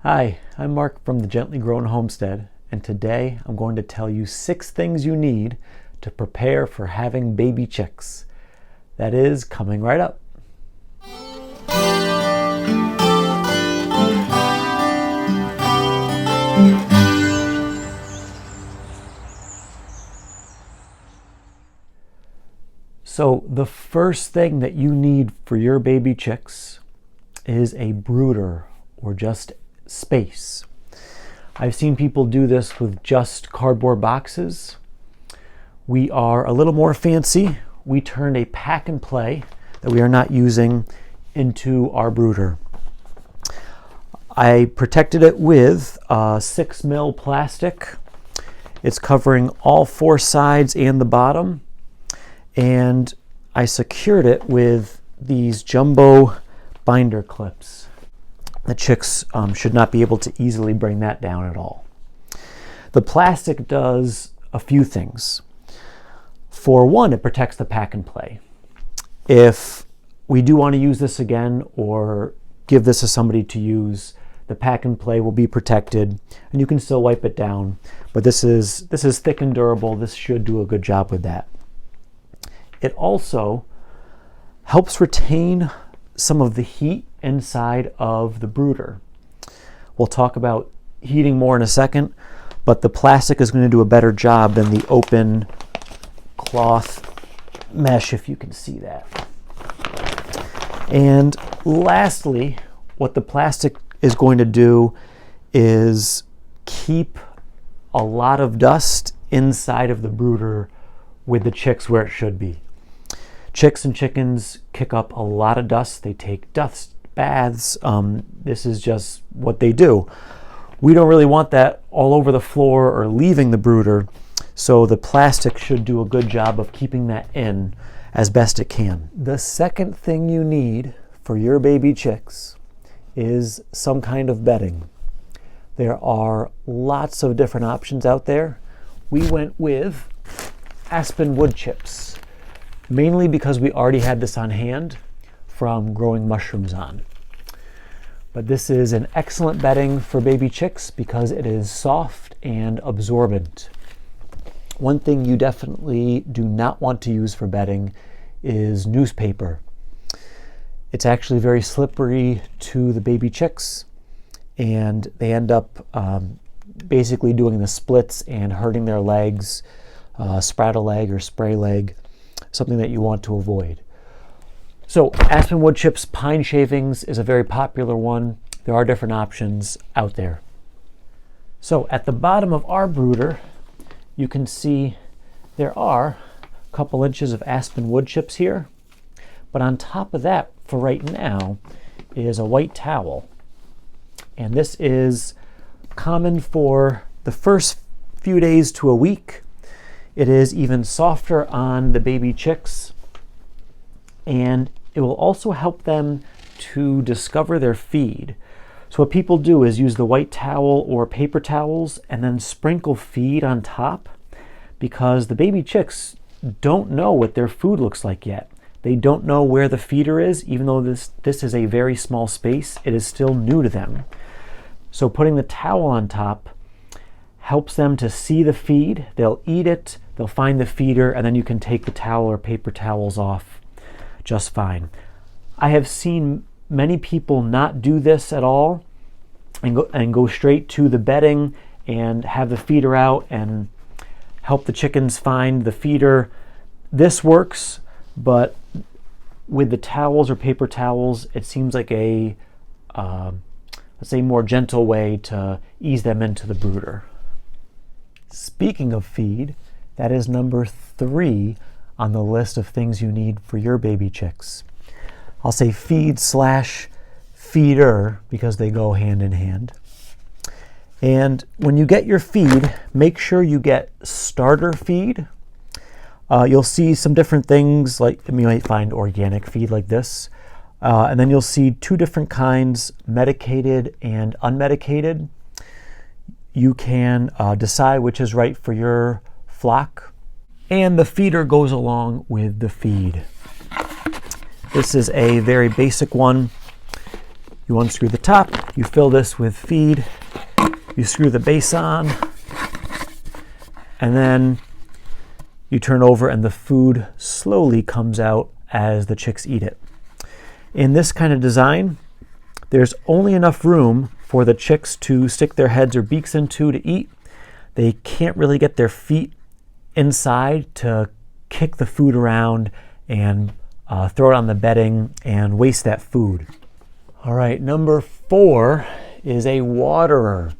Hi, I'm Mark from the Gently Grown Homestead, and today I'm going to tell you 6 things you need to prepare for having baby chicks. That is coming right up. So the first thing that you need for your baby chicks is a brooder, or just space. I've seen people do this with just cardboard boxes. We are a little more fancy. We turned a pack and play that we are not using into our brooder. I protected it with 6mm plastic. It's covering all 4 sides and the bottom. And I secured it with these jumbo binder clips. The chicks should not be able to easily bring that down at all. The plastic does a few things. For one, it protects the pack and play. If we do want to use this again or give this to somebody to use, the pack and play will be protected and you can still wipe it down. But this is thick and durable. This should do a good job with that. It also helps retain some of the heat inside of the brooder. We'll talk about heating more in a second, but the plastic is going to do a better job than the open cloth mesh, if you can see that. And lastly, what the plastic is going to do is keep a lot of dust inside of the brooder with the chicks where it should be. Chicks and chickens kick up a lot of dust. They take dust baths. This is just what they do. We don't really want that all over the floor or leaving the brooder, so the plastic should do a good job of keeping that in as best it can. The second thing you need for your baby chicks is some kind of bedding. There are lots of different options out there. We went with aspen wood chips, mainly because we already had this on hand from growing mushrooms on. But this is an excellent bedding for baby chicks because it is soft and absorbent. One thing you definitely do not want to use for bedding is newspaper. It's actually very slippery to the baby chicks, and they end up basically doing the splits and hurting their legs, spraddle leg or spray leg, something that you want to avoid. So aspen wood chips, pine shavings is a very popular one. There are different options out there. So at the bottom of our brooder, you can see there are a couple inches of aspen wood chips here. But on top of that, for right now, is a white towel. And this is common for the first few days to a week. It is even softer on the baby chicks, and it will also help them to discover their feed. So what people do is use the white towel or paper towels and then sprinkle feed on top, because the baby chicks don't know what their food looks like yet. They don't know where the feeder is. Even though this is a very small space, it is still new to them. So putting the towel on top helps them to see the feed. They'll eat it, they'll find the feeder, and then you can take the towel or paper towels off just fine. I have seen many people not do this at all and go straight to the bedding and have the feeder out and help the chickens find the feeder. This works, but with the towels or paper towels, it seems like a let's say more gentle way to ease them into the brooder. Speaking of feed, that is number 3 on the list of things you need for your baby chicks. I'll say feed / feeder because they go hand in hand. And when you get your feed, make sure you get starter feed. You'll see some different things, like you might find organic feed like this. And then you'll see 2 different kinds, medicated and unmedicated. You can decide which is right for your flock. And the feeder goes along with the feed. This is a very basic one. You You unscrew the top, you fill this with feed, you screw the base on, and then you turn over and the food slowly comes out as the chicks eat it. In this kind of design, there's only enough room for the chicks to stick their heads or beaks into to eat. They can't really get their feet inside to kick the food around and throw it on the bedding and waste that food. All right, number 4 is a waterer.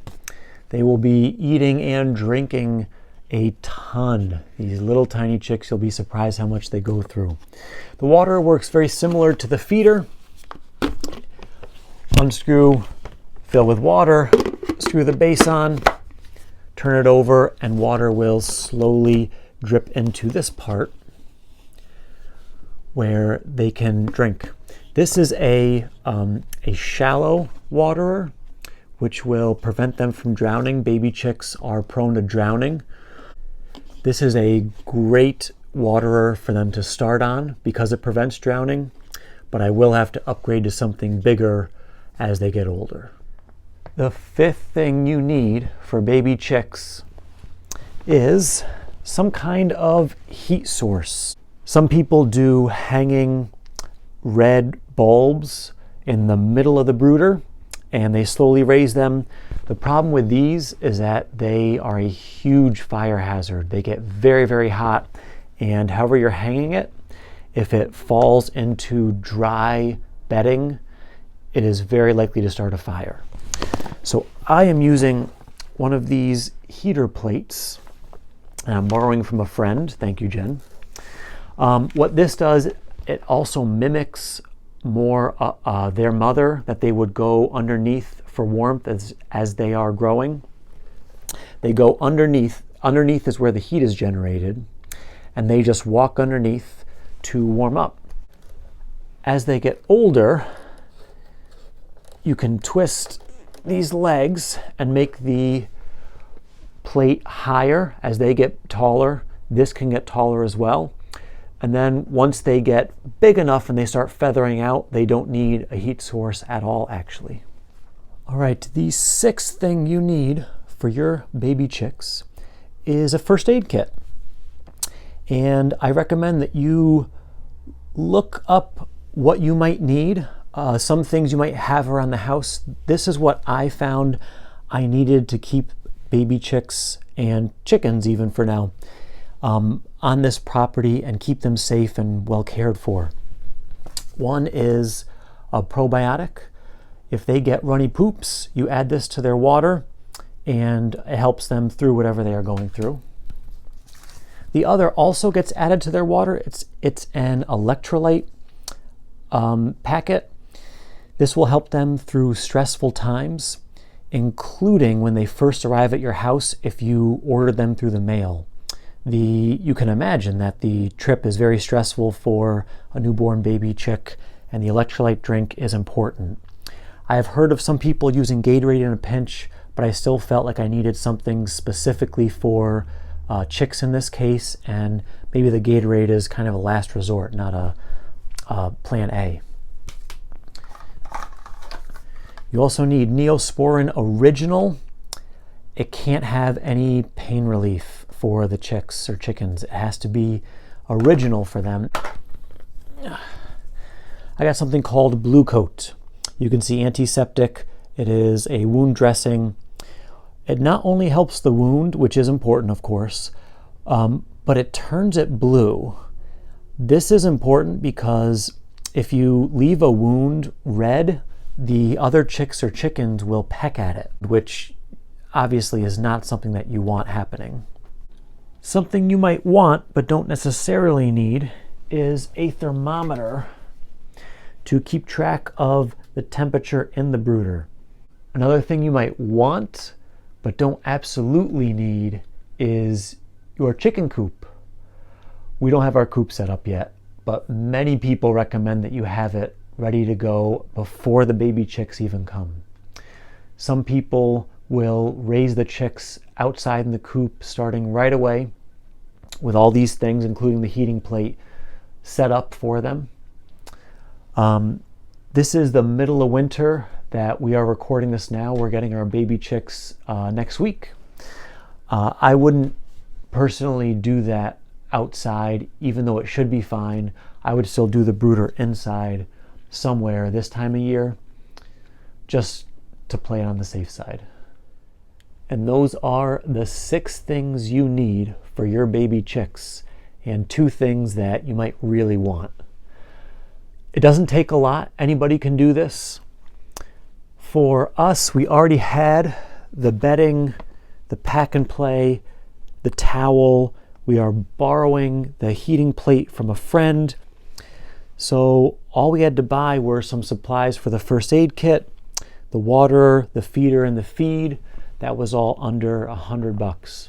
They will be eating and drinking a ton. These little tiny chicks, you'll be surprised how much they go through. The waterer works very similar to the feeder. Unscrew, fill with water, screw the base on, turn it over, and water will slowly drip into this part where they can drink. This is a shallow waterer, which will prevent them from drowning. Baby chicks are prone to drowning. This is a great waterer for them to start on because it prevents drowning, but I will have to upgrade to something bigger as they get older. The 5th thing you need for baby chicks is some kind of heat source. Some people do hanging red bulbs in the middle of the brooder and they slowly raise them. The problem with these is that they are a huge fire hazard. They get very, very hot, and however you're hanging it, if it falls into dry bedding, it is very likely to start a fire. So I am using one of these heater plates, and I'm borrowing from a friend. Thank you, Jen. What this does, it also mimics more their mother, that they would go underneath for warmth as they are growing. They go underneath. Underneath is where the heat is generated, and they just walk underneath to warm up. As they get older, you can twist these legs and make the plate higher. As they get taller, this can get taller as well. And then once they get big enough and they start feathering out, they don't need a heat source at all, actually. All right, the 6th thing you need for your baby chicks is a first aid kit. And I recommend that you look up what you might need, some things you might have around the house. This is what I found I needed to keep baby chicks and chickens, even for now, on this property and keep them safe and well cared for. One is a probiotic. If they get runny poops, you add this to their water and it helps them through whatever they are going through. The other also gets added to their water. It's an electrolyte packet. This will help them through stressful times, including when they first arrive at your house if you order them through the mail. You can imagine that the trip is very stressful for a newborn baby chick, and the electrolyte drink is important. I have heard of some people using Gatorade in a pinch, but I still felt like I needed something specifically for chicks in this case, and maybe the Gatorade is kind of a last resort, not a plan A. You also need Neosporin Original. It can't have any pain relief for the chicks or chickens. It has to be original for them. I got something called Blue Coat. You can see antiseptic. It is a wound dressing. It not only helps the wound, which is important, of course, but it turns it blue. This is important because if you leave a wound red, the other chicks or chickens will peck at it, which obviously is not something that you want happening. Something you might want but don't necessarily need is a thermometer to keep track of the temperature in the brooder. Another thing you might want but don't absolutely need is your chicken coop. We don't have our coop set up yet, but many people recommend that you have it ready to go before the baby chicks even come. Some people will raise the chicks outside in the coop starting right away with all these things, including the heating plate, set up for them. This is the middle of winter. that we are recording this now, we're getting our baby chicks next week. I wouldn't personally do that outside, even though it should be fine. I would still do the brooder inside somewhere this time of year, just to play it on the safe side. And those are the 6 things you need for your baby chicks, and 2 things that you might really want. It doesn't take a lot. Anybody can do this. For us, we already had the bedding, the pack and play, the towel. We are borrowing the heating plate from a friend. So all we had to buy were some supplies for the first aid kit, the water, the feeder, and the feed. That was all under $100.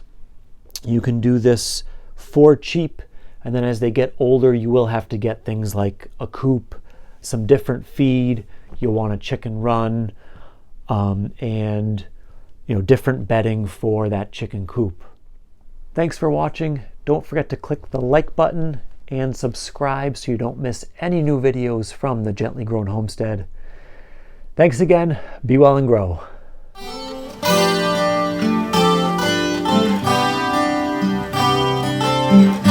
You can do this for cheap, and then as they get older, you will have to get things like a coop, some different feed. You'll want a chicken run, and different bedding for that chicken coop. Thanks for watching. Don't forget to click the like button and subscribe so you don't miss any new videos from the Gently Grown Homestead. Thanks again. Be well and grow. Thank you.